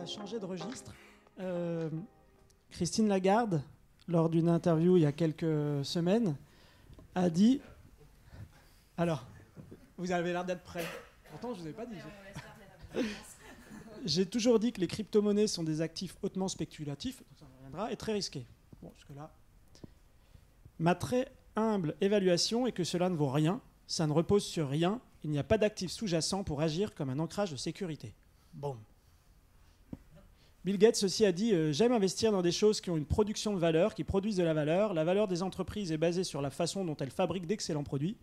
va changer de registre. Christine Lagarde, lors d'une interview il y a quelques semaines, a dit... Alors, vous avez l'air d'être prêts. Pourtant, je ne vous avais pas dit. J'ai toujours dit que les crypto-monnaies sont des actifs hautement spéculatifs, ça reviendra, et très risqués. Bon, jusque-là. Ma très humble évaluation est que cela ne vaut rien, ça ne repose sur rien, il n'y a pas d'actifs sous-jacents pour agir comme un ancrage de sécurité. Boum. Bill Gates aussi a dit « J'aime investir dans des choses qui ont une production de valeur, qui produisent de la valeur. La valeur des entreprises est basée sur la façon dont elles fabriquent d'excellents produits.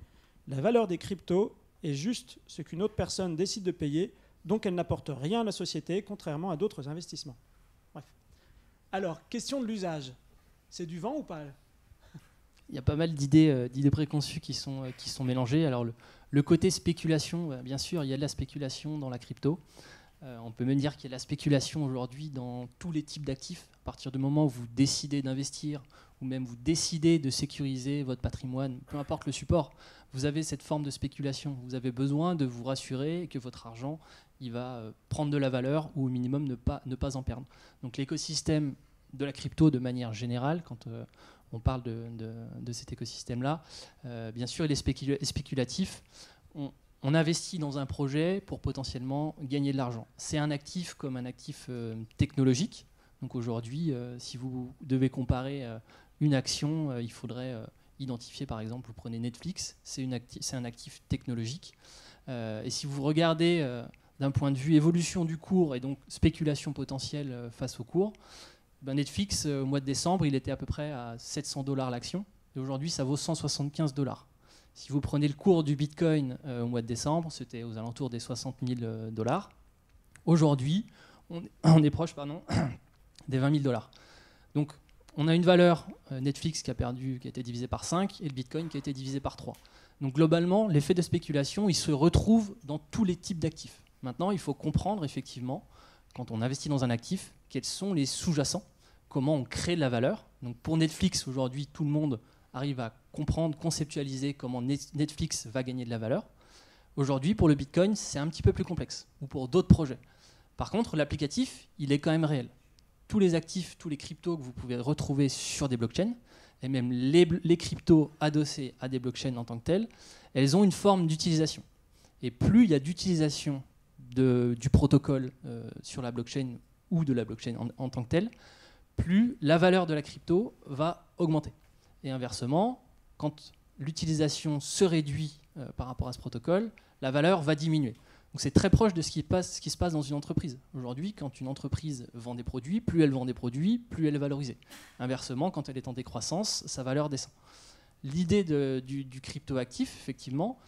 La valeur des cryptos est juste ce qu'une autre personne décide de payer, donc elle n'apporte rien à la société, contrairement à d'autres investissements. » Bref. Alors, question de l'usage. C'est du vent ou pas ? Il y a pas mal d'idées préconçues qui sont mélangées. Alors, le côté spéculation, bien sûr, il y a de la spéculation dans la crypto. On peut même dire qu'il y a de la spéculation aujourd'hui dans tous les types d'actifs. À partir du moment où vous décidez d'investir ou même vous décidez de sécuriser votre patrimoine, peu importe le support, vous avez cette forme de spéculation. Vous avez besoin de vous rassurer que votre argent il va prendre de la valeur ou au minimum ne pas en perdre. Donc l'écosystème de la crypto de manière générale, quand on parle de cet écosystème-là, bien sûr il est spéculatif. On investit dans un projet pour potentiellement gagner de l'argent. C'est un actif comme un actif technologique. Donc aujourd'hui, si vous devez comparer une action, il faudrait identifier par exemple, vous prenez Netflix, c'est un actif technologique. Et si vous regardez d'un point de vue évolution du cours et donc spéculation potentielle face au cours, Netflix, au mois de décembre, il était à peu près à 700 $ l'action. Et aujourd'hui, ça vaut 175 $. Si vous prenez le cours du Bitcoin au mois de décembre, c'était aux alentours des 60 000 $. Aujourd'hui, on est proche des 20 000 $. Donc, on a une valeur Netflix qui a été divisée par 5 et le Bitcoin qui a été divisé par 3. Donc, globalement, l'effet de spéculation, il se retrouve dans tous les types d'actifs. Maintenant, il faut comprendre effectivement, quand on investit dans un actif, quels sont les sous-jacents, comment on crée de la valeur. Donc, pour Netflix, aujourd'hui, tout le monde arrive à comprendre, conceptualiser comment Netflix va gagner de la valeur. Aujourd'hui, pour le Bitcoin, c'est un petit peu plus complexe, ou pour d'autres projets. Par contre, l'applicatif, il est quand même réel. Tous les actifs, tous les cryptos que vous pouvez retrouver sur des blockchains, et même les cryptos adossés à des blockchains en tant que telles, elles ont une forme d'utilisation. Et plus il y a d'utilisation du protocole sur la blockchain ou de la blockchain en tant que telle, plus la valeur de la crypto va augmenter. Et inversement, quand l'utilisation se réduit par rapport à ce protocole, la valeur va diminuer. Donc c'est très proche de ce qui se passe dans une entreprise. Aujourd'hui, quand une entreprise vend des produits, plus elle vend des produits, plus elle est valorisée. Inversement, quand elle est en décroissance, sa valeur descend. L'idée du cryptoactif, effectivement,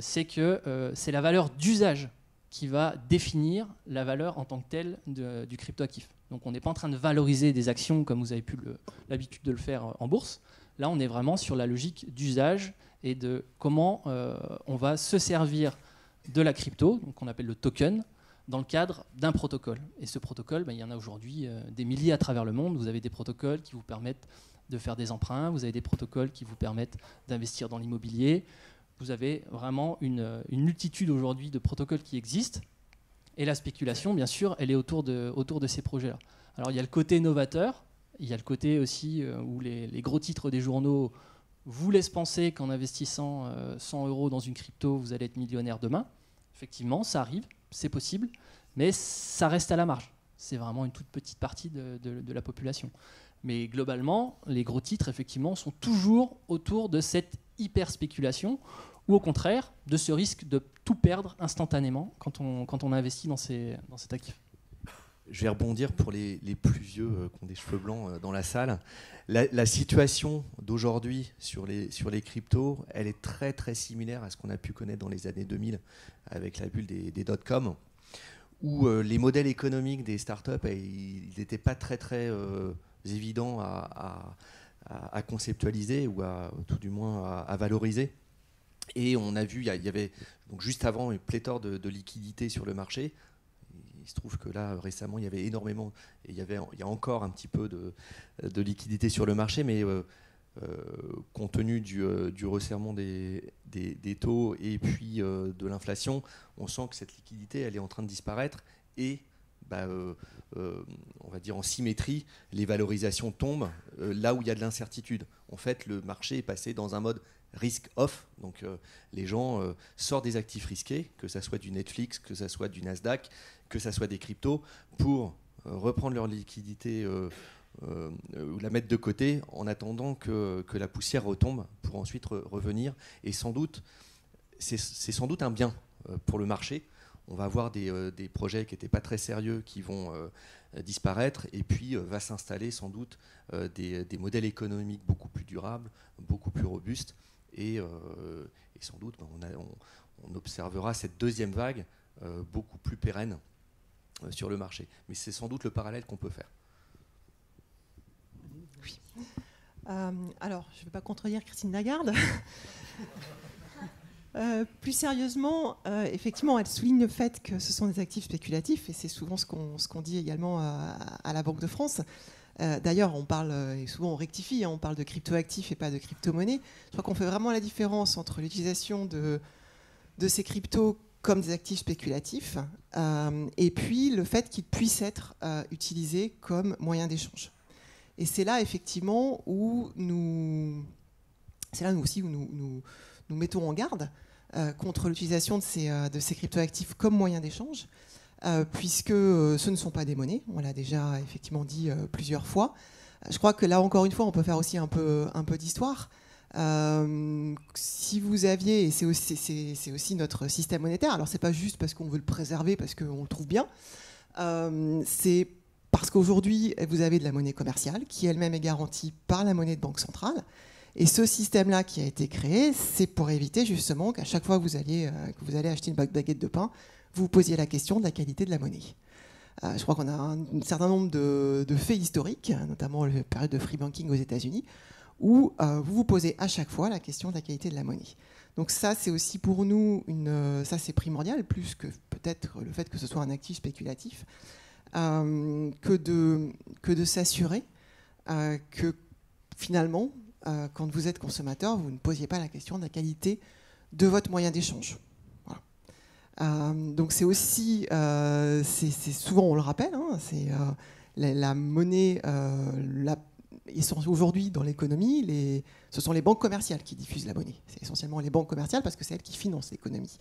c'est que c'est la valeur d'usage qui va définir la valeur en tant que telle du cryptoactif. Donc on n'est pas en train de valoriser des actions comme vous avez pu l'habitude de le faire en bourse. Là, on est vraiment sur la logique d'usage et de comment on va se servir de la crypto, donc qu'on appelle le token, dans le cadre d'un protocole. Et ce protocole, il y en a aujourd'hui des milliers à travers le monde. Vous avez des protocoles qui vous permettent de faire des emprunts, vous avez des protocoles qui vous permettent d'investir dans l'immobilier. Vous avez vraiment une multitude aujourd'hui de protocoles qui existent. Et la spéculation, bien sûr, elle est autour de ces projets-là. Alors il y a le côté novateur, il y a le côté aussi où les gros titres des journaux vous laissent penser qu'en investissant 100 € dans une crypto, vous allez être millionnaire demain. Effectivement, ça arrive, c'est possible, mais ça reste à la marge. C'est vraiment une toute petite partie de la population. Mais globalement, les gros titres, effectivement, sont toujours autour de cette hyper-spéculation ou au contraire de ce risque de tout perdre instantanément quand on investit dans cet actif. Je vais rebondir pour les plus vieux qui ont des cheveux blancs dans la salle. La situation d'aujourd'hui sur les cryptos, elle est très très similaire à ce qu'on a pu connaître dans les années 2000 avec la bulle des dot-com, où les modèles économiques des startups, ils n'étaient pas très très évidents à conceptualiser ou tout du moins à valoriser. Et on a vu, il y avait donc juste avant une pléthore de liquidités sur le marché. Il se trouve que là, récemment, il y avait énormément, et il y a encore un petit peu de liquidité sur le marché, mais compte tenu du resserrement des taux et puis de l'inflation, on sent que cette liquidité, elle est en train de disparaître et on va dire en symétrie, les valorisations tombent là où il y a de l'incertitude. En fait, le marché est passé dans un mode risk-off. Donc les gens sortent des actifs risqués, que ça soit du Netflix, que ça soit du Nasdaq, que ça soit des cryptos, pour reprendre leur liquidité ou la mettre de côté en attendant que la poussière retombe pour ensuite revenir. Et sans doute, c'est sans doute un bien pour le marché. On va avoir des projets qui n'étaient pas très sérieux qui vont disparaître, et puis va s'installer sans doute des modèles économiques beaucoup plus durables, beaucoup plus robustes, et sans doute on observera cette deuxième vague beaucoup plus pérenne sur le marché. Mais c'est sans doute le parallèle qu'on peut faire. Oui. Alors, je ne vais pas contredire Christine Lagarde. Plus sérieusement, effectivement, elle souligne le fait que ce sont des actifs spéculatifs, et c'est souvent ce qu'on dit également à la Banque de France. D'ailleurs, on parle, et souvent on rectifie, on parle de cryptoactifs et pas de crypto-monnaies. Je crois qu'on fait vraiment la différence entre l'utilisation de ces cryptos comme des actifs spéculatifs et puis le fait qu'ils puissent être utilisés comme moyen d'échange. Et c'est là, effectivement, où nous mettons en garde contre l'utilisation de ces cryptoactifs comme moyen d'échange, puisque ce ne sont pas des monnaies. On l'a déjà effectivement dit plusieurs fois. Je crois que là, encore une fois, on peut faire aussi un peu d'histoire. Si vous aviez, et c'est aussi notre système monétaire, alors c'est pas juste parce qu'on veut le préserver, parce qu'on le trouve bien, c'est parce qu'aujourd'hui, vous avez de la monnaie commerciale qui elle-même est garantie par la monnaie de banque centrale. Et ce système-là qui a été créé, c'est pour éviter justement qu'à chaque fois que vous allez acheter une baguette de pain, vous vous posiez la question de la qualité de la monnaie. Je crois qu'on a un certain nombre de faits historiques, notamment la période de free banking aux États-Unis, où vous vous posez à chaque fois la question de la qualité de la monnaie. Donc ça, c'est aussi pour nous, ça c'est primordial, plus que peut-être le fait que ce soit un actif spéculatif, que de s'assurer que finalement, quand vous êtes consommateur, vous ne posiez pas la question de la qualité de votre moyen d'échange. Voilà. Donc c'est aussi, c'est souvent on le rappelle, hein, c'est la monnaie, aujourd'hui dans l'économie, ce sont les banques commerciales qui diffusent la monnaie. C'est essentiellement les banques commerciales parce que c'est elles qui financent l'économie.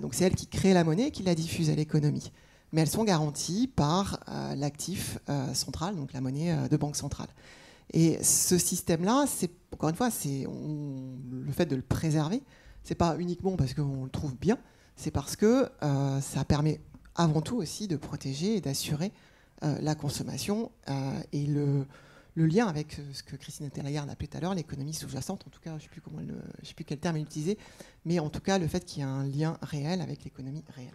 Donc c'est elles qui créent la monnaie et qui la diffusent à l'économie. Mais elles sont garanties par l'actif central, donc la monnaie de banque centrale. Et ce système-là, encore une fois, le fait de le préserver, c'est pas uniquement parce qu'on le trouve bien, c'est parce que ça permet avant tout aussi de protéger et d'assurer la consommation et le lien avec ce que Christine Lagarde appelait tout à l'heure, l'économie sous-jacente. En tout cas, je ne sais plus quel terme elle utilisait, mais en tout cas le fait qu'il y ait un lien réel avec l'économie réelle.